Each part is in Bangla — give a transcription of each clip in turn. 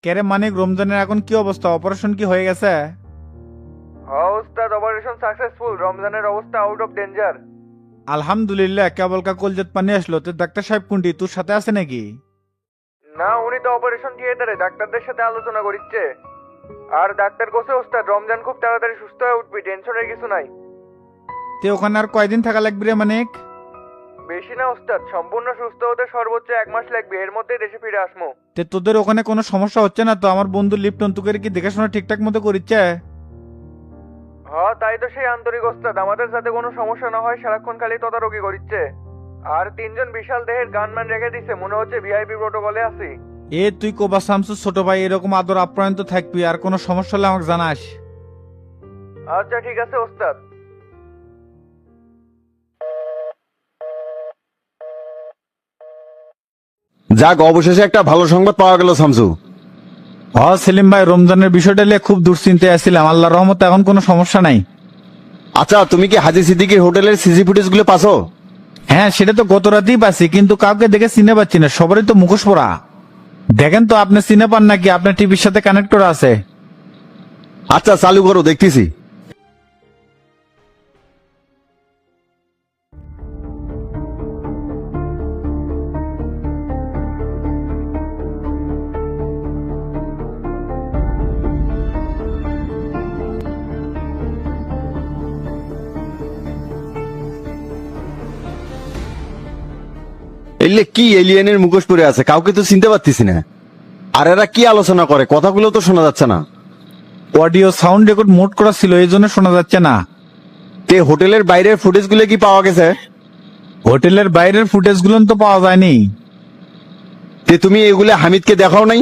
কেরে মানিক, রমজানের এখন কি অবস্থা? অপারেশন কি হয়ে গেছে? হ্যাঁ ওস্তাদ, অপারেশন সাকসেসফুল। রমজানের অবস্থা আউট অফ ডেঞ্জার। আলহামদুলিল্লাহ। কেবল কা কলজেত পানি আসলো। তো ডাক্তার সাহেব কোনটি তোর সাথে আছে নাকি? না, উনি তো অপারেশন থিয়েটারে ডাক্তারদের সাথে আলোচনা করছে। আর ডাক্তার কোসে ওস্তাদ রমজান খুব তাড়াতাড়ি সুস্থ হয়ে উঠবি, টেনশনের কিছু নাই। তে ওখানে আর কয়দিন থাকা লাগবে রে মানিক? বেশি না ওস্তাদ, সম্পূর্ণ সুস্থ হতে সর্বোচ্চ 1 মাস লাগবে, এর মধ্যেই দেশে ফিরে আসমু। তে তোদের ওখানে কোনো সমস্যা হচ্ছে না তো? আমার বন্ধু লিপটন তোকে কি দেখাশোনা ঠিকঠাক মতো করিচ্ছে? হ্যাঁ তাই তো সেই আন্তরিক ওস্তাদ, আমাদের যাতে কোনো সমস্যা না হয় সারাক্ষণ খালি তদারকি করছে। আর 3জন বিশাল দেহের গানম্যান রেখে দিছে, মনে হচ্ছে ভিআইপি প্রোটোকলে আছি। এ তুই কোবা শামসু ছোট ভাই, এরকম আদর আপ্যায়ন তো থাকবি। আর কোনো সমস্যা হলে আমাকে জানাস। আচ্ছা ঠিক আছে ওস্তাদ। যাক, অবশেষে একটা ভালো সংবাদ পাওয়া গেল শামসু। সেলিম ভাই, রমজানের বিষয়টা নিয়ে খুব দুশ্চিন্তায় আছিলাম। আল্লাহর রহমতে এখন কোনো সমস্যা নাই। আচ্ছা, তুমি কি হাজি সিদ্দিকীর হোটেলের সিসি ফুটেজ গুলো পাছো? হ্যাঁ, সেটা তো গত রাতেই পাচ্ছি, কিন্তু কাউকে দেখে চিনে পাচ্ছি না। সবারই তো মুখোশ পরা। দেখেন তো আপনি চিনে পান নাকি? আপনার টিভির সাথে কানেক্ট করা আছে? আচ্ছা চালু করো, দেখতেছি। এলে কি এলিয়েনের মুখোশ পরে আছে, কাউকে তো চিনতে পারতেছি না। আর এরা কি আলোচনা করে, কথাগুলো তো শোনা যাচ্ছে না। অডিও সাউন্ড রেকর্ড মোড করা ছিল, এই জন্য শোনা যাচ্ছে না। তে হোটেলের বাইরের ফুটেজ গুলো কি পাওয়া গেছে? হোটেলের বাইরের ফুটেজ গুলো তো পাওয়া যায়নি। তে তুমি এগুলো হামিদকে দেখাও নাই?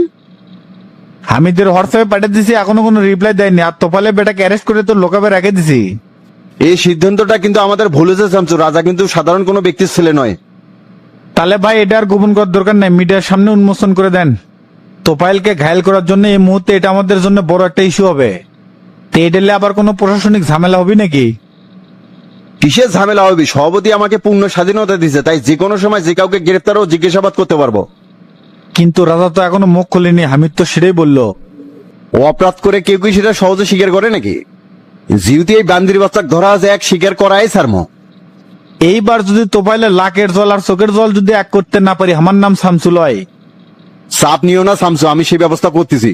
হামিদের হোয়াটসঅ্যাপে পাঠিয়ে দিছি, এখনো কোনো রিপ্লাই দেয়নি। আর তোফালে বেটাকে অ্যারেস্ট করে তো লোকাবে রেখে দিছি। এই সিদ্ধান্তটা কিন্তু আমাদের ভুল হয়েছে শামসু। রাজা কিন্তু সাধারণ কোনো ব্যক্তির ছেলে নয়। তাহলে ভাই এটা আর গোপন করার দরকার নাই, মিডিয়ার সামনে উন্মোচন করে দেন। তোফাইলকে ঘায়েল করার জন্য এই মুহূর্তে এটা আমাদের জন্য বড় একটা ইস্যু হবে। তো এটা নিয়ে আবার কোনো প্রশাসনিক ঝামেলা হবে নাকি? কিসের ঝামেলা হবে? সভাপতি আমাকে পূর্ণ স্বাধীনতা দিয়েছে, তাই যে কোনো সময় যে কাউকে গ্রেফতার ও জিজ্ঞাসাবাদ করতে পারবো। কিন্তু রাজা তো এখনো মুখ খোলেনি। হামিদ তো সেটাই বললো। ও অপরাধ করে কেউ কি সেটা সহজে স্বীকার করে নাকি? যেহেতু এই বান্দির বাচ্চাকে ধরা আছে, এক স্বীকার করাই সারমো। এইবার যদি তোফাইলের লাকের জল আর চোখের জল যদি এক করতে না পারি, আমার নাম শামসুল হয়। চাপ নিও না শামসু, আমি সেই ব্যবস্থা করতেছি।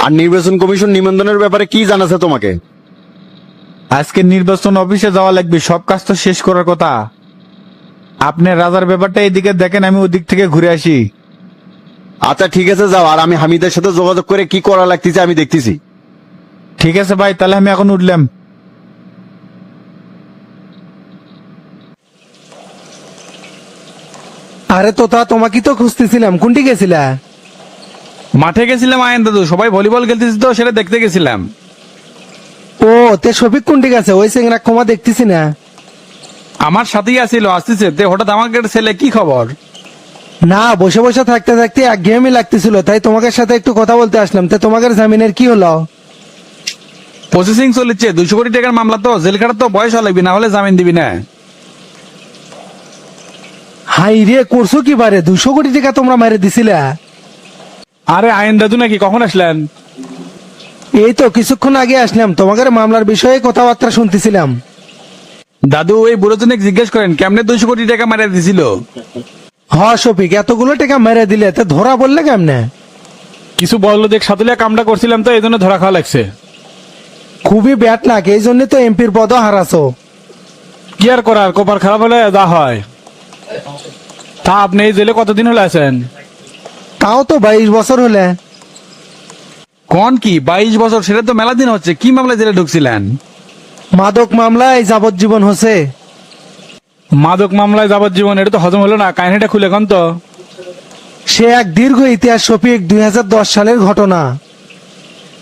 আর নির্বাচন কমিশন নিবন্ধনের ব্যাপারে কি জানাছে তোমাকে? আজকে নির্বাচন অফিসে যাওয়া লাগবে, সব কাজ তো শেষ করার কথা। আপনি রাজার ব্যাপারটা এদিকে দেখেন, আমি ওদিক থেকে ঘুরে আসি। আচ্ছা ঠিক আছে, যাও। আর আমি হামিদের সাথে যোগাযোগ করে কি করা লাগতেছে আমি দেখতেছি। ঠিক আছে ভাই, তাহলে আমি এখন উঠলাম। আরে তোতা, তোমাকে তো খুঁজতেছিলাম, কোনটি গেছিলা? মাঠে গেছিলাম আয়ন দাদু, সবাই ভলিবল খেলতেছি তো সেটা দেখতে গেছিলাম। ও, তে শফিক কোনটি গেছে? ওই সিংরা ক্ষমা দেখতেছি না। আমার সাথেই আসিল, আসতেছে তে হঠাৎ আমাকে ছেলে কি খবর? না, বসে বসে থাকতে থাকতে একঘেয়েমি লাগতেছিল, তাই তোমাকে সাথে একটু কথা বলতে আসলাম। তে তোমাদের জামিনের কি হলো? প্রসেসিং চলেছে, 200 কোটি টাকার মামলা তো, জেল খাটার তো বয়স লাগবে, না হলে জামিন দিবি না। হাই রে, করছো কি বারে? 200 কোটি টাকা তোমরা মেরে দিছিলা? আরে আয়ন দাদু নাকি, কখন আসলেন? এই তো কিছুক্ষণ আগে আসলাম, তোমাদের মামলার বিষয়ে কথাবার্তা শুনতেছিলাম। দাদু ওই বুড়োজনে জিজ্ঞেস করেন কেমনে 200 কোটি টাকা মারা দিছিল। হ শফিক, এতগুলো টাকা মেরে দিলে তে ধরা বললে কেমনে? কিছু বললো দেখ, সাতুলিয়া কামটা করছিলাম তো এই জন্য ধরা খাওয়া লাগছে। খুবই ব্যাট লাগ, এই জন্য তো এমপির পদও হারাছো। কি আর করার, কপার খারাপ হলে যা হয়। তা আপনি এই জেলে কতদিন হলে আছেন? তাও তো 22 বছর হলে। কোন কি 22 বছর? সেটা তো মেলা দিন হচ্ছে। কি মামলা জেলে ঢুকছিলেন? মাদক মামলায় যাবজ্জীবন হচ্ছে। মাদক মামলায় যাবজ্জীবন? এটা তো হজম হলো না, কাহিনীটা খুলে কোন তো। সে এক দীর্ঘ ইতিহাস শফিক। 2010 সালের ঘটনা।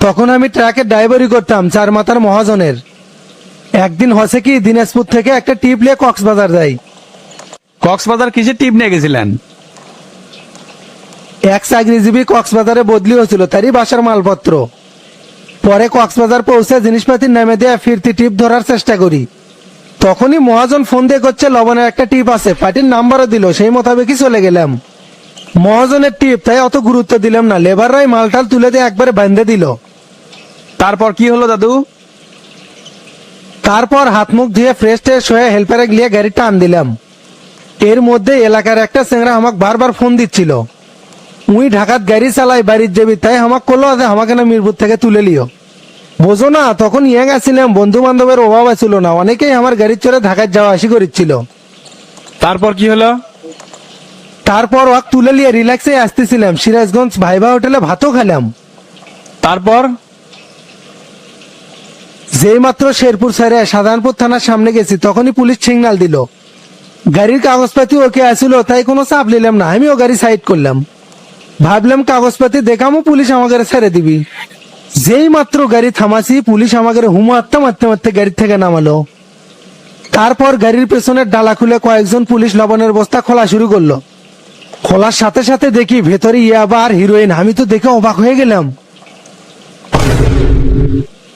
তখন আমি ট্রাকে ড্রাইভারি করতাম চারমাথার মহাজনের। একদিন হচ্ছে কি, দিনাজপুর থেকে একটা টিপ নিয়ে কক্সবাজার যাই। কক্সবাজার কিসের টিপ নিয়ে গেছিলেন? এক চাকরিজীবী কক্সবাজারে বদলি হয়েছিল, তারই বাসার মালপত্র। পরে কক্সবাজার পৌঁছে জিনিসপাতির নামে দিয়ে ফিরতি টিপ ধরার চেষ্টা করি। তখনই মহাজন ফোন দিয়ে করছে লবণের একটা টিপ আছে, পার্টির নাম্বারও দিল, সেই মোতাবেকই চলে গেলাম। মহাজনের টিপ, তাই অত গুরুত্ব দিলাম না। লেবাররাই মালটাল তুলে দিয়ে একবারে বেঁধে দিল। তারপর কি হলো দাদু? তারপর হাত মুখ ধুয়ে ফ্রেশ ট্রেশ হয়ে হেল্পারে গিয়ে গাড়ি টান দিলাম। এর মধ্যে এলাকার একটা চেংড়া আমাকে বারবার ফোন দিচ্ছিল, উই ঢাকাত গাড়ি চালাই বাড়ির যাবি, তাই আমাকে করলো যে আমাকে না মিরপুর থেকে তুলে লিও। বোঝো না, তখন ইয়াং আসছিলাম, বন্ধু বান্ধবের অভাব ছিল না, অনেকেই আমার গাড়ির চড়ে ঢাকায় যাওয়া আসি করছিল। তারপর কি হলো? তারপর ওয়াক তুলে নিয়ে রিল্যাক্সে আসতেছিলাম, সিরাজগঞ্জ ভাইবা হোটেলে ভাতও খেলাম। তারপর যেই মাত্র শেরপুর সাইরে সাধারণপুর থানার সামনে গেছি, তখনই পুলিশ সিগন্যাল দিল। গাড়ির কাগজপাতি ওকে আসিল, তাই কোনো চাপ নিলাম না, আমিও গাড়ি সাইড করলাম। ভাবলাম কাগজপাতি দেখামো, পুলিশ আমাকে ছেড়ে দিবি। যেই মাত্র গাড়ি থামাছি, পুলিশ আমাকে হুমো আত্মা মারতে মারতে গাড়ি থেকে নামালো। তারপর গাড়ির পেছনের ডালা খুলে কয়েকজন পুলিশ লবণের বস্তা খোলা শুরু করলো। খোলার সাথে সাথে দেখি ভেতরে ইয়াবা আর হিরোইন। আমি তো দেখে অবাক হয়ে গেলাম।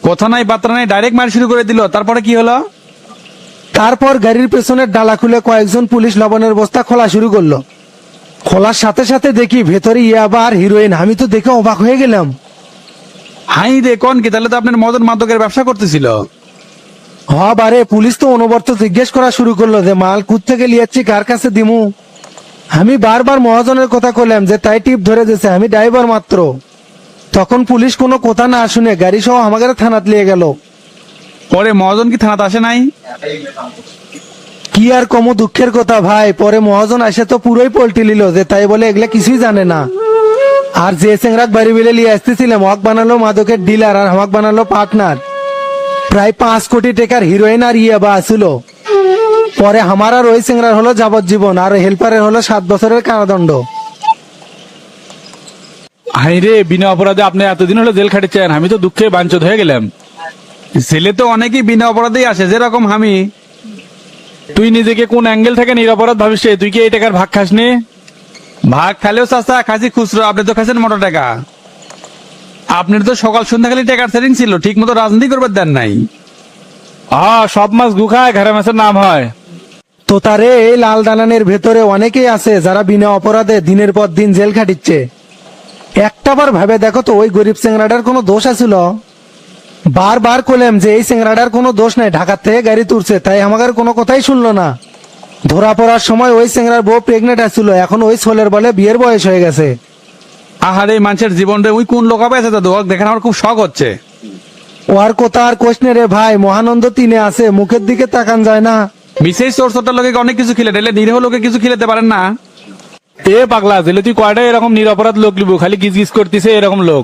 কথা নাই বার্তা নাই, ডাইরেক্ট মার শুরু করে দিল। তারপরে কি হলো? তারপর গাড়ির পেছনের ডালা খুলে কয়েকজন পুলিশ লবণের বস্তা খোলা শুরু করলো। খোলার সাথে সাথে দেখি ভেতরে ইয়াবা আর হিরোইন। আমি তো দেখে অবাক হয়ে গেলাম। হাই রে, কোন কি? তাহলে তো আপনার মদন মাদকের ব্যবসা করতেছিল। বারে পুলিশ তো অনবরত জিজ্ঞেস করা শুরু করলো যে মাল কুত থেকে লিয়াচ্ছি, কার কাছে দিমু। আমি বারবার মহাজনের কথা কইলাম যে তাই টিপ ধরে দিয়েছে, আমি ড্রাইভার মাত্র। তখন পুলিশ কোনো কথা না শুনে গাড়ি সহ আমাকে থানাত নিয়ে গেল। পরে মহাজন কি থানাতে আসে নাই? কি আর কম দুঃখের কথা ভাই, পরে মহাজন আসে তো পুরোই পল্টি নিল, যে তাই বলে এগুলা কিছুই জানে না। আর যে চেংরাক বাড়ি বিলে নিয়ে আসতেছিলাম, হক বানালো মাদকের ডিলার আর আমাকে বানালো পার্টনার। প্রায় 5 কোটি টাকার হিরোইন আর ইয়াবা আসছিল। পরে আমার আর ওই চেংরার হলো যাবজ্জীবন, আর হেল্পারের হলো 7 বছরের কারাদণ্ড। হাই রে, বিনা অপরাধে আপনি এতদিন হলো জেল খাটিয়েছেন, আমি তো দুঃখে বাঞ্চত হয়ে গেলাম। ছেলে তো অনেকেই বিনা অপরাধেই আসে, যেরকম আমি। তুই নিজেকে কোন অ্যাঙ্গেল থেকে নিরপরাধ ভাবিস? তুই কি এই টাকার ভাগ খাসনি? ভাগ খালেও চাচা খাসি খুচরো, আপনি তো খাচ্ছেন মোটা টাকা। আপনার তো সকাল সন্ধ্যা খালি টাকার সেটিং ছিল, ঠিক মতো রাজনীতি করবার দেন নাই। সব মাছ গুখায় ঘরে মাছের নাম হয়। তো তারে এই লাল দালানের ভেতরে অনেকেই আছে যারা বিনা অপরাধে দিনের পর দিন জেল খাটিচ্ছে। একটাবার ভাবে দেখো তো, ওই গরিব চেংরাটার কোনো দোষ আছিল? বারবার কইলাম যে এই চেংরাটার কোনো দোষ নাই, ঢাকা থেকে গাড়ি তুলছে, তাই আমাদের কোনো কথাই শুনলো না। ধরা পড়ার সময় ওই চেংরার বউ প্রেগনেন্ট আসছিল, এখন ওই ছোলের বলে বিয়ের বয়স হয়ে গেছে। আহারে, মানুষের জীবন রে ওই কোন লোক আছে দাদু, দেখেন আমার খুব শখ হচ্ছে। ওর কথা আর কোশনে রে ভাই, মহানন্দ 3-এ আছে, মুখের দিকে তাকান যায় না। বিশেষ চোর চোরটার লোকে অনেক কিছু খিলে দিলে, নিরীহ লোকে কিছু খিলেতে পারেন না। এ পাগলা, জেলে তুই কয়টা এরকম নিরপরাধ লোক লিবু? খালি গিজ গিজ করতেছে এরকম লোক।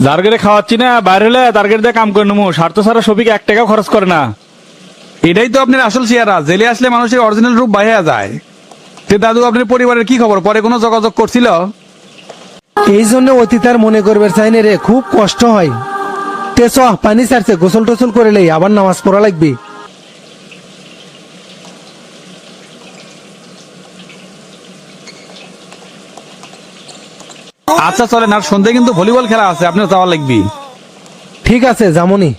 যার গেড়ে খাওয়াচ্ছি না, বাইরে হলে তার গেড়ে দিয়ে কাম করে নেবো। স্বার্থ ছাড়া সবিক 1 টাকাও খরচ করে না। এটাই তো আপনার আসল চেহারা। জেলে আসলে মানুষের অরিজিনাল রূপ বাইরে যায়। তে দাদু, আপনার পরিবারের কি খবর? পরে কোনো যোগাযোগ করছিল? এই জন্য অতীত আর মনে করবে চাই না রে, খুব কষ্ট হয়। তে চ, পানি ছাড়ছে, গোসল টোসল করে লেই, আবার নামাজ পড়া লাগবে। আচ্ছা চলেন, আর সন্ধ্যায় কিন্তু ভলিবল খেলা আছে, আপনার যাওয়া লাগবে। ঠিক আছে, যামনি।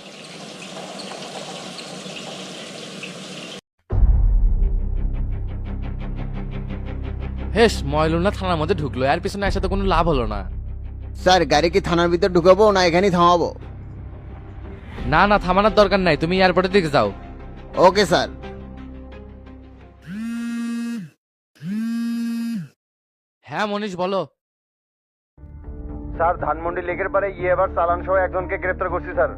হেস, ময়লুনা থানার মধ্যে ঢুকলো, এর পিছনে একসাথে কোনো লাভ হলো না। স্যার, গাড়ি কি থানার ভিতর ঢুকাবো না এখানেই থামাবো? না না, থামানোর দরকার নাই, তুমি এয়ারপোর্টের দিকে যাও। Okay sir. হ্যাঁ মনীষ, বলো। স্যার, ধানমন্ডি লেকের পারে এবার চালান সহ একজনকে গ্রেপ্তার করছি স্যার।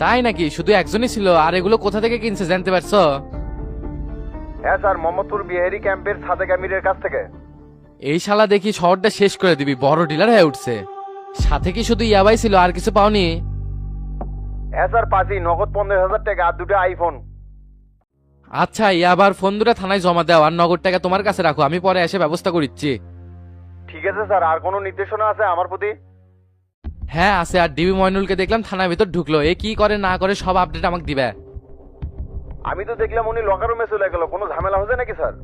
তাই নাকি? শুধু একজনই ছিল? আর এগুলো কোথা থেকে কিনছে জানতে পারছো? হ্যাঁ স্যার, মোহাম্মদপুর বিহারি ক্যাম্পের সাদেক আমিরের কাছ থেকে। এই শালা দেখি শহরটা শেষ করে দিবি, বড় ডিলার হয়ে উঠছে। সাথে কি শুধু ইয়াবাই ছিল, আর কিছু পাওনি? হ্যাঁ স্যার, পাঁচি নগদ 15,000 টাকা আর 2টা আইফোন। আচ্ছা, ইয়াবার ফোন দুটো থানায় জমা দাও, আর নগদ টাকা তোমার কাছে রাখো, আমি পরে এসে ব্যবস্থা করিচ্ছি। ঠিক আছে স্যার, আর কোনো নির্দেশনা আছে আমার প্রতি? হ্যাঁ আছে, আর ডিবি ময়নুলকে দেখলাম থানার ভিতর ঢুকলো, এ কি করে না করে সব আপডেট আমাকে দিবে। আমি তো দেখলাম উনি লকার রুমে চলে গেল, কোনো ঝামেলা হয়েছে নাকি স্যার?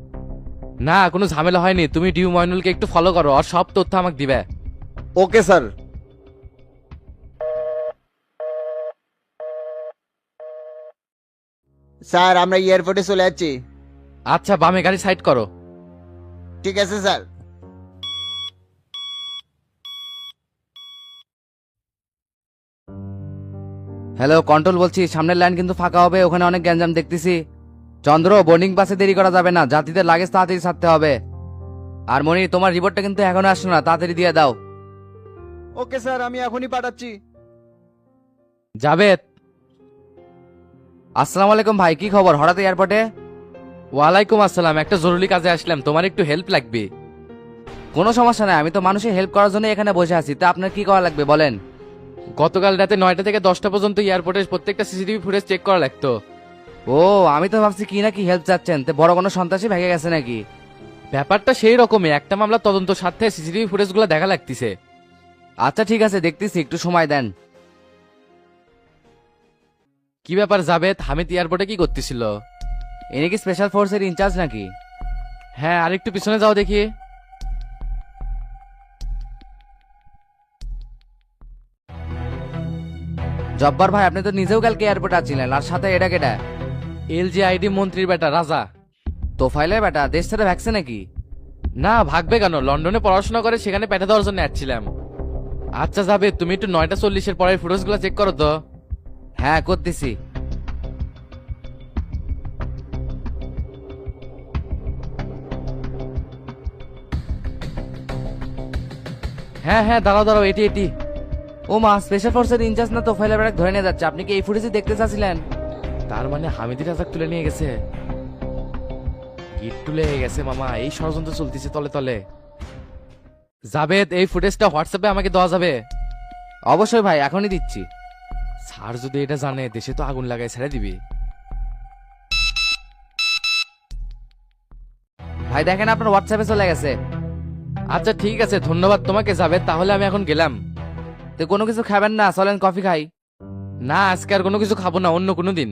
না, কোনো ঝামেলা হয়নি, তুমি ডিবি ময়নুলকে একটু ফলো করো, আর সব তথ্য আমাকে দিবে। Okay sir. স্যার, আমরা এয়ারপোর্টে চলে যাচ্ছি। আচ্ছা, বামে গাড়ি সাইড করো। ঠিক আছে স্যার। হ্যালো কন্ট্রোল বলছি, সামনের লাইন কিন্তু ফাঁকা হবে, ওখানে অনেক গ্যাঞ্জাম দেখতেছি। চন্দ্র, বোর্ডিং বাসে দেরি করা যাবে না, যাত্রীদের লাগেজ তাড়াতাড়ি ছাড়তে হবে। আর মনি, তোমার রিপোর্টটা কিন্তু এখনো আসলো না, তাড়াতাড়ি দিয়ে দাও। ওকে স্যার, আমি এখনই পাঠাচ্ছি। জাবেদ। আসসালামু আলাইকুম ভাই, কি খবর হঠাৎ এয়ারপোর্টে? ওয়ালাইকুম আসসালাম, একটা জরুরি কাজে আসলাম, তোমার একটু হেল্প লাগবে। কোনো সমস্যা নাই, আমি তো মানুষের হেল্প করার জন্য এখানে বসে আছি, তা আপনার কি করা লাগবে বলেন। গতকাল রাতে 9টা থেকে 10টা পর্যন্ত এয়ারপোর্টের প্রত্যেকটা সিসিটিভি ফুটেজ চেক করা লাগতো। ও, আমি তো ভাবছি কি না কি হেল্প চাচ্ছেন, তে বড় কোনো সন্ত্রাসী ভেঙে গেছে নাকি? ব্যাপারটা সেই রকমই, একটা মামলা তদন্ত স্বার্থে সিসিটিভি ফুটেজগুলো দেখা লাগতেছে। আচ্ছা ঠিক আছে, দেখতেছি, একটু সময় দেন। কি ব্যাপার জাবেদ, হামিদ এয়ারপোর্টে কি করতেছিল? ইনি কি স্পেশাল ফোর্সের ইনচার্জ নাকি? হ্যাঁ, আরেকটু পিছনে যাও দেখি। জব্বার ভাই, আপনি তো নিজেও কালকে এয়ারপোর্টে আছিলেন, আর সাথে এটা কেটা? LGID মন্ত্রীর বেটা রাজা। তোফাইলের বেটা দেশ ছেড়ে ভাগছে নাকি? না, ভাগবে কেন, লন্ডনে পড়াশোনা করে, সেখানে পেটে দেওয়ার জন্য আসছিলাম। আচ্ছা জাবেদ, তুমি একটু 9টা 40-এর পরের ফুটেজগুলো চেক করো তো। হ্যাঁ, করতেছি। হ্যাঁ হ্যাঁ, দাঁড়াও দাঁড়াও, এটি এটি। ও মা, স্পেশাল ফোর্সের ইনচার্জ না তোফাইলের বেটা ধরে নিয়ে যাচ্ছে, আপনি কি এই ফুটেজে দেখতে চাচ্ছিলেন? তার মানে হামিদি রাজাক তুলে নিয়ে গেছে। গিট তুলে গেছে মামা, এই ষড়যন্ত্র চলতেছে তলে তলে। জাবেদ, এই ফুটেজটা হোয়াটসঅ্যাপে আমাকে দেওয়া যাবে? অবশ্যই ভাই, এখনই দিচ্ছি। স্যার যদি এটা জানে, দেশে তো আগুন লাগাই ছেড়ে দিবি। ভাই দেখেন, আপনার হোয়াটসঅ্যাপে চলে গেছে। আচ্ছা ঠিক আছে, ধন্যবাদ তোমাকে জাবেদ, তাহলে আমি এখন গেলাম। তো কোনো কিছু খাবেন না? চলেন কফি খাই। না, আজকে আর কোনো কিছু খাবো না, অন্য কোনো দিন।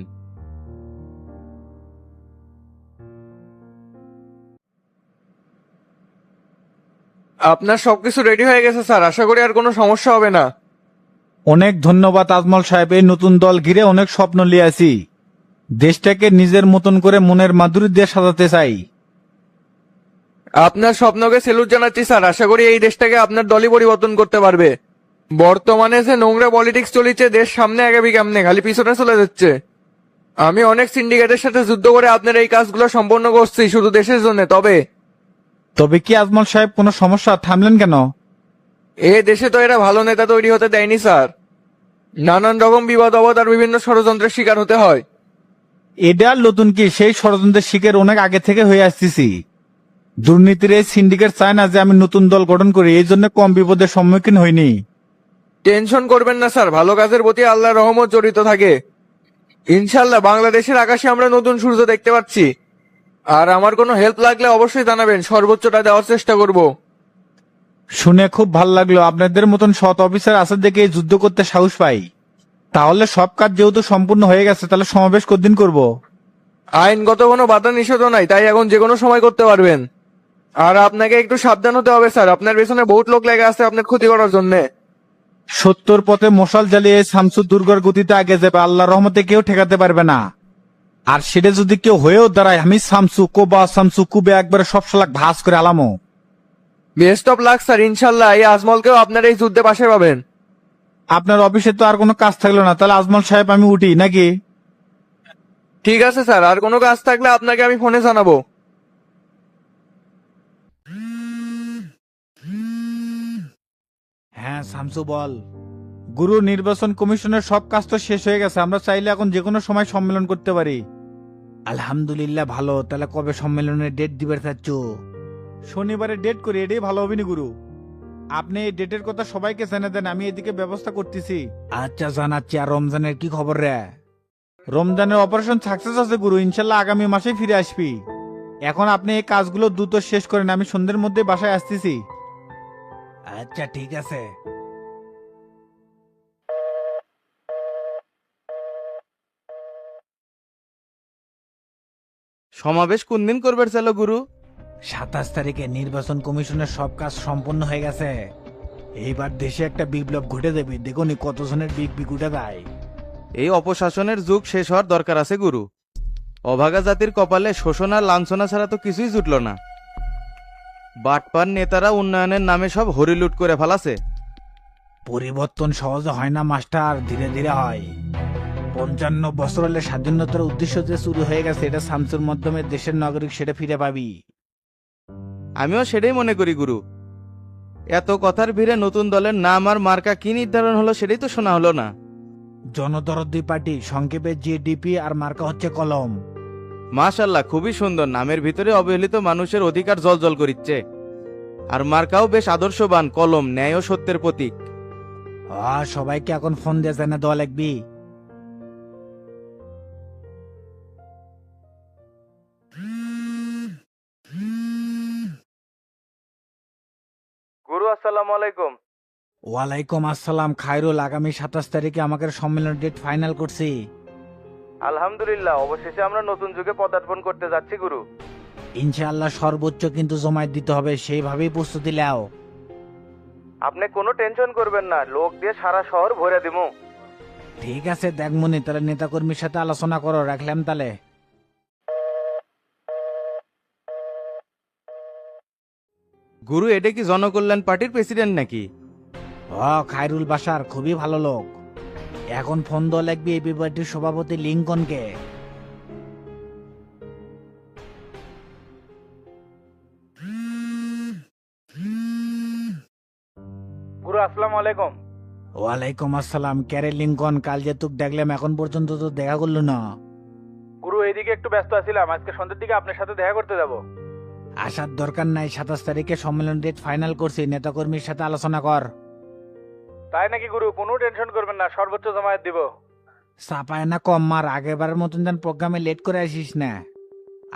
আপনার সবকিছু রেডি হয়ে গেছে স্যার, আশা করি আর কোনো সমস্যা হবে না। অনেক ধন্যবাদ আজমল সাহেব, এই নতুন দল ঘিরে অনেক স্বপ্ন লিয়াছি। দেশটাকে নিজের মতন করে মনের মাধুরী দিয়ে সাজাতে চাই। আপনার স্বপ্নকে সেলুট জানাচ্ছি স্যার, আশা করি এই দেশটাকে আপনার দলই পরিবর্তন করতে পারবে। বর্তমানে যে নোংরা পলিটিক্স চলিছে, দেশ সামনে আগামী কেমনে, খালি পিছনে চলে যাচ্ছে। আমি অনেক সিন্ডিকেটের সাথে যুদ্ধ করে আপনার এই কাজগুলো সম্পন্ন করছি শুধু দেশের জন্য। তবে কি আজমল সাহেব, কোনো সমস্যা? থামলেন কেন? এ দেশে তো এরা ভালো নেতা তৈরি হতে দেয়নি স্যার, নানান রকম বিবাদ অবাদ আর বিভিন্ন ষড়যন্ত্রের শিকার হতে হয়। এটা আর নতুন কি, সেই ষড়যন্ত্রের শিকার অনেক আগে থেকে হয়ে আসতেছি। দুর্নীতির এই সিন্ডিকেট চায় না যে আমি নতুন দল গঠন করি, এই জন্য কম বিপদের সম্মুখীন হইনি। টেনশন করবেন না স্যার, ভালো কাজের প্রতি আল্লাহর রহমত জড়িত থাকে। ইনশাল্লাহ বাংলাদেশের আকাশে আমরা নতুন সূর্য দেখতে পাচ্ছি। আর আমার কোনো হেল্প লাগলে অবশ্যই জানাবেন, সর্বোচ্চটা দেওয়ার চেষ্টা করব। শুনে খুব ভালো লাগলো, আপনাদের মতন সৎ অফিসার আছে দেখে এই যুদ্ধ করতে সাহস পাই। তাহলে সব কাজ যেহেতু সম্পূর্ণ হয়ে গেছে, তাহলে সমাবেশ কতদিন করব? আইনগত কোনো বাধা নিষেধও নাই, তাই এখন যে কোনো সময় করতে পারবেন। আর আপনাকে একটু সাবধান হতে হবে স্যার, আপনার পেছনে বহুত লোক লেগে আছে আপনার ক্ষতি করার জন্য। সত্যর পথে মশাল জ্বালিয়ে শামসু দুর্গর গতিতে আগে যাবে, আল্লাহর রহমতে কেউ ঠেকাতে পারবে না। আর সেটা যদি কেউ হয়েও দাঁড়ায়, আমি শামসু কুবে একবারে সব শালাক ভাস করে আলামো। বেস্ট অফ লাক স্যার, ইনশাল্লাহ এই আজমলকেও আপনার এই যুদ্ধে পাশে পাবেন। আপনার অফিসে তো আর কোনো কাজ থাকলো না, তাহলে আজমল সাহেব আমি উঠি নাকি? ঠিক আছে স্যার, আর কোনো কাজ থাকলে আপনাকে আমি ফোনে জানাবো। হ্যাঁ শামসু বল। গুরু, নির্বাচন কমিশনের সব কাজ তো শেষ হয়ে গেছে, আমরা চাইলে এখন যে কোনো সময় সম্মেলন করতে পারি। আলহামদুলিল্লাহ ভালো, তাহলে কবে সম্মেলনের ডেট দিবে চাচ্ছ? শনিবারে ডেট করি, এটাই ভালো হবে নি গুরু? আপনি এই ডেটের কথা সবাইকে জানিয়ে দেন, আমি এদিকে ব্যবস্থা করতেছি। আচ্ছা জানাচ্ছি। আর রমজানের কি খবর রে? রমজানের অপারেশন সাকসেস আছে গুরু, ইনশাল্লাহ আগামী মাসে ফিরে আসবি। এখন আপনি এই কাজগুলো দ্রুত শেষ করেন, আমি সন্ধ্যের মধ্যে বাসায় আসতেছি। আচ্ছা ঠিক আছে। সমাবেশ কোন দিন করবে চালো গুরু? 27 তারিখে নির্বাচন কমিশনের সব কাজ সম্পন্ন হয়ে গেছে। এইবার দেশে একটা বিপ্লব ঘটে যাবে, দেখুনি কতজনের বিগ উঠে যায়। এই অপশাসনের যুগ শেষ হওয়ার দরকার আছে গুরু। অভাগা জাতির কপালে শোষণ আর লাঞ্ছনা ছাড়া তো কিছুই জুটল না। বাটপার নেতারা উন্নয়নের নামে সব হরিলুট করে ফেলাছে। পরিবর্তন সহজে হয় না মাস্টার, ধীরে ধীরে হয়। 55 বছর হলে স্বাধীনতার উদ্দেশ্য যে চুরি হয়ে গেছে এটা শামসুর মাধ্যমে দেশের নাগরিক সেটা ফিরে পাবি। আমিও সেটাই মনে করি গুরু। এত কথার ভিড়ে নতুন দলের নাম আর মার্কা কি নির্ধারণ হলো সেটাই তো শোনা হলো না। জনদরদি পার্টি, সংক্ষেপে জিডিপি, আর মার্কা হচ্ছে কলম। মাশাল্লাহ, খুবই সুন্দর। নামের ভিতরে অবহেলিত মানুষের অধিকার জলজল করিচ্ছে। আর মার্কাও বেশ আদর্শবান, কলম ন্যায় ও সত্যের প্রতীক। সবাইকে এখন ফোন দিয়ে জানা দেওয়া লাগবি। গুরু আসসালামু আলাইকুম। ওয়ালাইকুম আসসালাম খায়রুল, আগামী 27 তারিখে আমাদের সম্মেলন ডেট ফাইনাল করছি। আলহামদুলিল্লাহ, অবশেষে আমরা নতুন যুগে পদার্পণ করতে যাচ্ছি গুরু। ইনশাআল্লাহ সর্বোচ্চ কিন্তু জমায়েত দিতে হবে, সেইভাবেই প্রস্তুতি নাও। আপনি কোনো টেনশন করবেন না, লোক দিয়ে সারা শহর ভরে দিমু। ঠিক আছে দেখমনি, তাহলে নেতাকর্মীর সাথে আলোচনা করো। রাখলাম তাহলে। গুরু, এটা কি জনকল্যাণ পার্টির প্রেসিডেন্ট নাকি? খায়রুল বাশার খুবই ভালো লোক। এখন ফোন দেওয়া লাগবে এবি পার্টির সভাপতি লিঙ্কনকে। গুরু আসসালামু আলাইকুম। ওয়ালাইকুম আসসালাম। ক্যারে লিঙ্কন, কাল যে তোকে দেখলাম এখন পর্যন্ত তো দেখা করলো না। গুরু এইদিকে একটু ব্যস্ত আছিলাম, আজকে সন্ধ্যের দিকে আপনার সাথে দেখা করতে যাব। আসার দরকার নাই, 27 তারিখে সম্মেলন ডেট ফাইনাল করছি, নেতাকর্মীর সাথে আলোচনা কর। তাই নাকি গুরু? কোনো টেনশন করবেন না, সর্বোচ্চ জমায়েত দিব। চাপায় না কম মার, আগেবারের মতন যেন প্রোগ্রামে লেট করে আসিস না।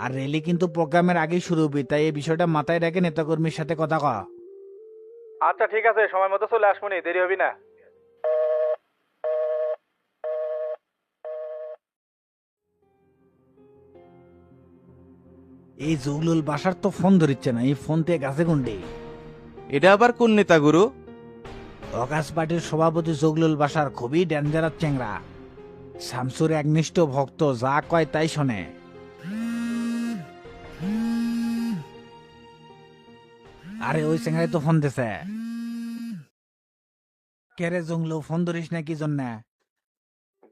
আর রেলি কিন্তু প্রোগ্রামের আগেই শুরু হবি, তাই এই বিষয়টা মাথায় রেখে নেতাকর্মীর সাথে কথা কয়। আচ্ছা ঠিক আছে, সময় মতো চলে আসবনি, দেরি হবি না। এই জুগলুল বাসার তো ফোন ধরিচ্ছে না, এই ফোন থেকে গাছে গুন্ডি। এটা আবার কোন নেতা গুরু? অকাশ পার্টির সভাপতি জগলুল বাসার, খুবই ডেঞ্জারাস চেংরা। শামসুর একনিষ্ঠ ভক্ত, যা কয় তাই শোনে। আরে ওই চেংরাই তো ফোন দিছে। কেরে জংলু, ফোন ধরিস না কি জন্য?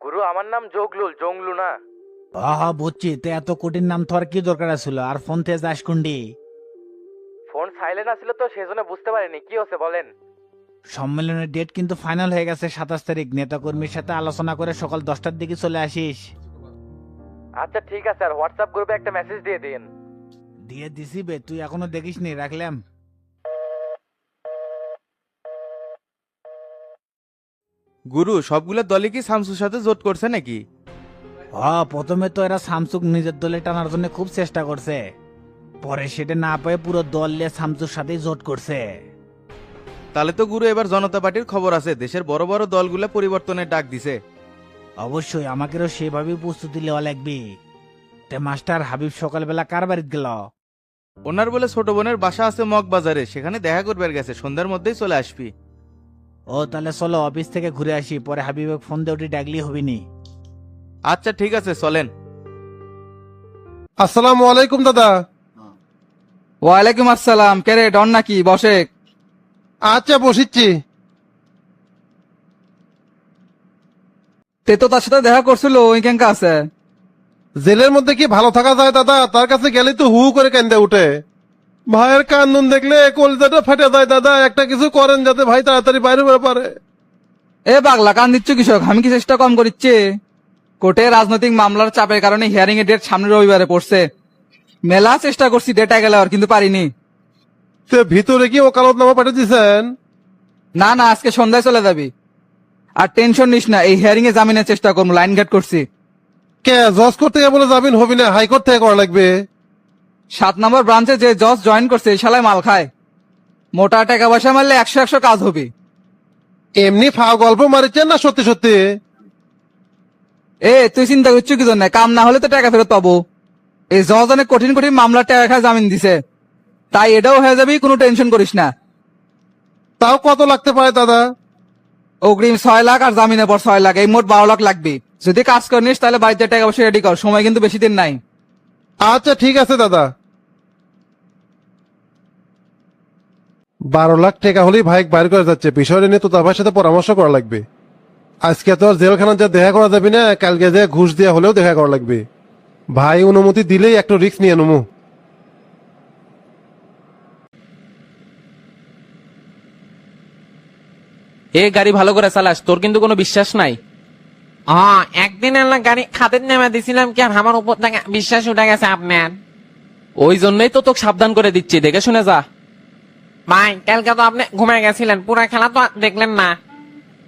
গুরু, আমার নাম জগলুল, জংলু না। বুঝছি, তে এত কঠিন নাম তো আর কি দরকার ছিল? আর ফোন থেকে যাস কুন্ডি? ফোন সাইলেন্ট আছিল তো সেজন্য বুঝতে পারিনি। কি হচ্ছে বলেন? সম্মেলনের ডেট কিন্তু ফাইনাল হয়ে গেছে 27 তারিখ। নেতাকর্মীর সাথে আলোচনা করে সকাল 10টার দিকে চলে আসিস। আচ্ছা ঠিক আছে, আর হোয়াটসঅ্যাপ গ্রুপে একটা মেসেজ দিয়ে দিন। দিয়ে দিছি বে, তুই এখনো দেখিসনি? রাখলাম। গুরু, সবগুলো দলই কি শামসুর সাথে জোট করছে নাকি? প্রথমে তো এরা শামসুক নিজের দলে টানার জন্য খুব চেষ্টা করছে, পরে সেটা না পেয়ে পুরো দল নিয়ে শামসুর সাথেই জোট করছে। তাহলে তো গুরু এবার জনতা পার্টির খবর আছে, দেশের বড় বড় দলগুলো পরিবর্তনের ডাক দিছে। অবশ্যই আমাকেও সেভাবেই প্রস্তুতি নেওয়া লাগবে। তে মাস্টার হাবিব সকালবেলা কার বাড়িতে গেল? ওনার বলে ছোট বোনের বাসা আছে মগবাজারে, সেখানে দেখা করবার গেছে, সন্ধ্যার মধ্যেই চলে আসবি। তাহলে চলো অফিস থেকে ঘুরে আসি, পরে হাবিবে ফোন দিয়ে ওটি ডাকলি হবিনি। আচ্ছা ঠিক আছে, চলেন। আসসালামু আলাইকুম দাদা। ওয়ালাইকুম আসসালাম। কে রে, ডন নাকি? বসে। আচ্ছা বসিচ্ছি। তে তো তার সাথে দেখা করছিল, ওই কেঙ্কা আছে? জেলের মধ্যে কি ভালো থাকা যায় দাদা? তার কাছে গেলে তো হু করে কেন্দে উঠে। ভাইয়ের কান্দন দেখলে কলিজাটা ফেটে যায় দাদা। একটা কিছু করেন যাতে ভাই তাড়াতাড়ি বাইরে বেরো পারে। এ পাগলা, কান দিচ্ছ কৃষক? আমি কি চেষ্টা কম করিচ্ছি? কোর্টে রাজনৈতিক মামলার চাপের কারণে হিয়ারিং এর ডেট সামনে রবিবারে পড়ছে। মেলা চেষ্টা করছি ডেটা গেলে, আর কিন্তু পারিনি। সে ভিতরে কি ওকালতনামা পাঠিয়ে দিয়েছেন? না না, আজকে সন্ধ্যায় চলে যাবি। আর টেনশন নিস না, এই হিয়ারিং এ জামিনের চেষ্টা করবো, লাইন গেট করছি। কে জজ করতে গিয়ে বলে জামিন হবি না? হাইকোর্ট থেকে করা লাগবে। 7 নম্বর ব্রাঞ্চে যে জজ জয়েন করছে এই শালায় মাল খায়। মোটা টাকা পয়সা মারলে 100 কাজ হবে। এমনি ফাও গল্প মারিছেন না সত্যি সত্যি? তুই চিন্তা করছো কি জন্য? কাম না হলে তো টাকা ফেরত পাবো। এই জজ অনেক কঠিন কঠিন মামলার টাকা খায় জামিন দিছে, তাই এটাও হয়ে যাবি, কোনো টেনশন করিস না। তাও কত লাগতে পারে দাদা? অগ্রিম 6 লাখ আর জামিনের পর 6 লাখ, এই মোট 12 লাখ লাগবে। যদি কাজ করিস তাহলে বাড়িতে টাকা পয়সা রেডি কর, সময় কিন্তু বেশি দিন নাই। আচ্ছা ঠিক আছে দাদা। 12 লাখ টাকা হলেই ভাই বাইর করে যাচ্ছে, বিষয়টা নিয়ে তো তার ভাইয়ের সাথে পরামর্শ করা লাগবে। আজকে তো আর জেলখানা যা দেখা করা যাবে না, কালকে যে ঘুষ দেওয়া হলেও দেখা করা লাগবে। ভাই অনুমতি দিলেই একটু রিস্ক নিয়ে নেবো। এ গাড়ি ভালো করে চালাস, তোর কিন্তু কোনো বিশ্বাস নাই। একদিন আল্লাহ গাড়ি খাতের নেমে দিছিলাম কি আর আমার উপর থেকে বিশ্বাস উঠে গেছে আপনার। ওই জন্যই তো তোকে সাবধান করে দিচ্ছি, দেখে শুনে যা। ভাই কালকে তো আপনি ঘুমিয়ে গেছিলেন, পুরা খেলা তো দেখলেন না।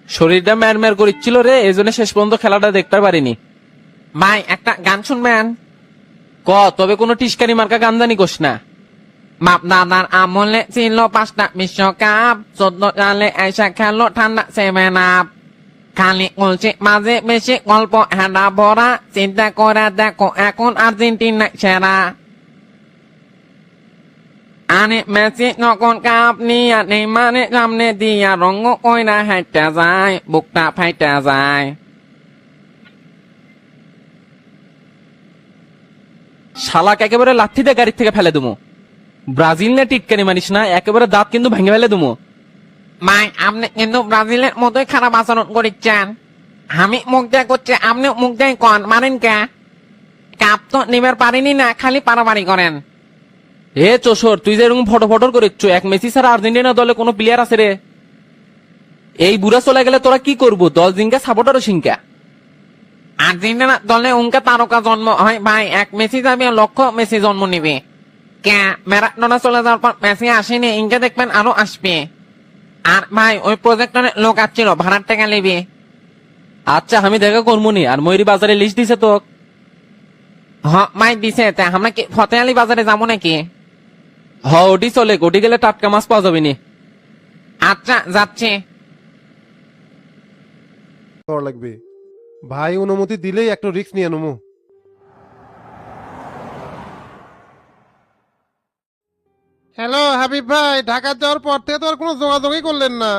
শরীরটা ম্যারম্যার করিচ্ছিল রে, এই জন্য শেষ পর্যন্ত খেলাটা দেখতে পারিনি। ভাই একটা গান শুনবেন? ক, তবে কোনো টিস্কারি মার্কা গান জানি কোস না। বাপ দাদার আমলে ছিল 5টা বিশ্বকাপ, 14 সালে আইসা খেলো ঠান্ডা 7 আপ। খালি বলছে মাঝে বেশি গল্প হেডা ভরা, চিন্তা করে দেখো এখন আর্জেন্টিনা সেরা। আরে মেসি যখন কাপ নিয়া নেইমারে সামনে দিয়া রঙ কইরা হাইটা যায়, বুকটা ফাইটা যায়। শালাক একেবারে লাথিতে গাড়ি থেকে ফেলে দেবো। ব্রাজিল না টিটকারি মানিস না, একেবারে দাঁত কিন্তু ভেঙে ফেলে দেবো। ভাই আপনি কিন্তু ব্রাজিলের মতোই খারাপ আচরণ করেছেন। আমি মুখ দেয় করছে, আপনি মুখ দেয় কন, মারেন কে? কাপ তো নিবার পারিনি না, খালি পারাপারি করেন। এ চোষর, তুই যে এরকম ফটো ফটো করিচ্ছ, এক মেসি ছাড়া আর্জেন্টিনা দলে কোনো প্লেয়ার আছে রে? এই বুড়া চলে গেলে তোরা কি করবো? 10 দিনকা সাপোর্টারও সিংকা। আর্জেন্টিনা দলে উনকা তারকা জন্ম হয় ভাই, এক মেসি যাবে লক্ষ মেসি জন্ম নিবে। কে ম্যারাডোনা চলে যাওয়ার পর মেসি আসেনি, ইনকা দেখবেন আরো আসবে। আর ভাই ওই প্রজেক্টরে লোক আসছিল, ভাড়ার টাকা নেবে। আচ্ছা আমি দেখা করবো নি। আর ময়ূরী বাজারে লিস্ট দিছে তো? হ ভাই দিছে। তা আমরা কি ফতে আলী বাজারে যাবো নাকি? হ ওটি চলে, ওটি গেলে টাটকা মাছ পাওয়া যাবে নি। আচ্ছা যাচ্ছে। করা লাগবে। ভাই অনুমতি দিলেই একটু রিস্ক নিয়ে নেবো। হ্যালো হাবিব ভাই, ঢাকা যাওয়ার পর থেকে তো আর কোনো যোগাযোগই করলেন না।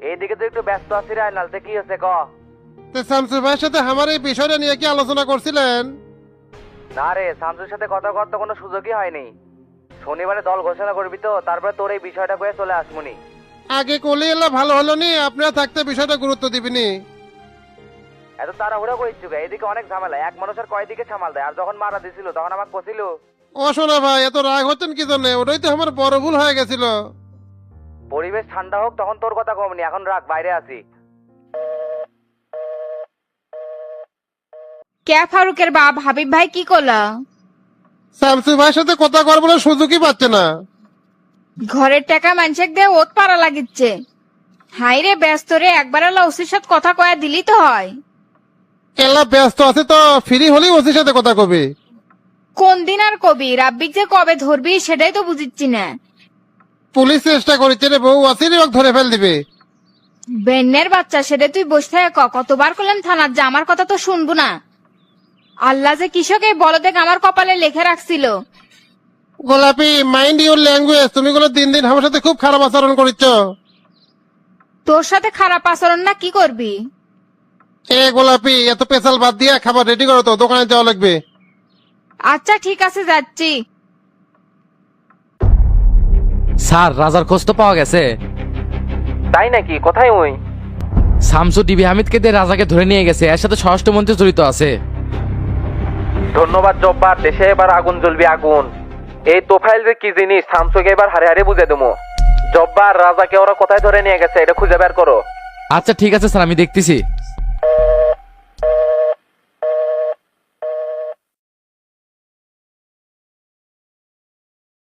এইদিকে তো একটু ব্যস্ত আছি রে, নালতে কি হচ্ছে ক? তো শামসু ভাইয়ের সাথে আমার এই বিষয়টা নিয়ে কি আলোচনা করছিলেন? না রে, শামসুর সাথে কথা কর তো কোনো সুযোগই হয়নি। শনিবারে দল ঘোষণা করবি তো, তারপরে তোর এই বিষয়টা করে চলে আসবনি। আগে করলে এলা ভালো হলো নি, আপনারা থাকতে বিষয়টা গুরুত্ব দিবিনি। এত তাড়াহুড়া করিচ্ছু গে? এদিকে অনেক ঝামেলা, এক মানুষের কয়দিকে সামাল দেয়। আর যখন মারা দিছিল তখন আমাকে কছিল। ও শোনা ভাই, এত রাগ হচ্ছেন কি জন্য? ওটাই তো আমার বড় ভুল হয়ে গেছিল। পরিবেশ ঠান্ডা হোক তখন তোর কথা কমনি, এখন রাখ, বাইরে আছি। কে ফারুকের বাপ হাবিব ভাই কি করলা? শামসু ভাইয়ের সাথে কথা কর বলে সুযোগই পাচ্ছে না। ঘরের টাকা মানুষের দিয়ে ওত পারা লাগিচ্ছে। হাই রে ব্যস্ত রে, একবার ওসির সাথে কথা কয়া দিলি তো হয়। এলা ব্যস্ত আছে তো, ফ্রি হলেই ওসির সাথে কথা কবে। কোন দিন আর কবি? রাব্বিক যে কবে ধরবি সেটাই তো বুঝিচ্ছি না। পুলিশ চেষ্টা করেছে রে বউ, আসিনি ওকে ধরে ফেল দিবে। বেন্নের বাচ্চা, সেটা তুই বসে থাকে কতবার করলাম থানার যে আমার কথা তো শুনবো না। আল্লাহ যে কৃষক এই বলদেক আমার কপালে লেখে রাখছিল। গোলাপি, মাইন্ড ইউর ল্যাঙ্গুয়েজ। তুমি গুলো দিন দিন আমার সাথে খুব খারাপ আচরণ করিচ্ছ। তোর সাথে খারাপ আচরণ না, কি করবি? এ গোলাপি, এত পেশাল বাদ দিয়ে খাবার রেডি করো তো, দোকানে যাওয়া লাগবে। আচ্ছা ঠিক আছে, যাচ্ছি। স্যার রাজার খোঁজ তো পাওয়া গেছে। তাই নাকি? কোথায় ওই? শামসু ডিবি হামিদকে দিয়ে রাজাকে ধরে নিয়ে গেছে, এর সাথে স্বরাষ্ট্রমন্ত্রী জড়িত আছে। ধন্যবাদ জব্বার, দেশে এবার আগুন জ্বলবি আগুন। এই তোফাইল যে কি জিনিস শামসুকে এবার হারে হারে বুঝে দেবো। জব্বার, রাজাকে ওরা কোথায় ধরে নিয়ে গেছে এটা খুঁজে বের করো। আচ্ছা ঠিক আছে স্যার, আমি দেখতেছি।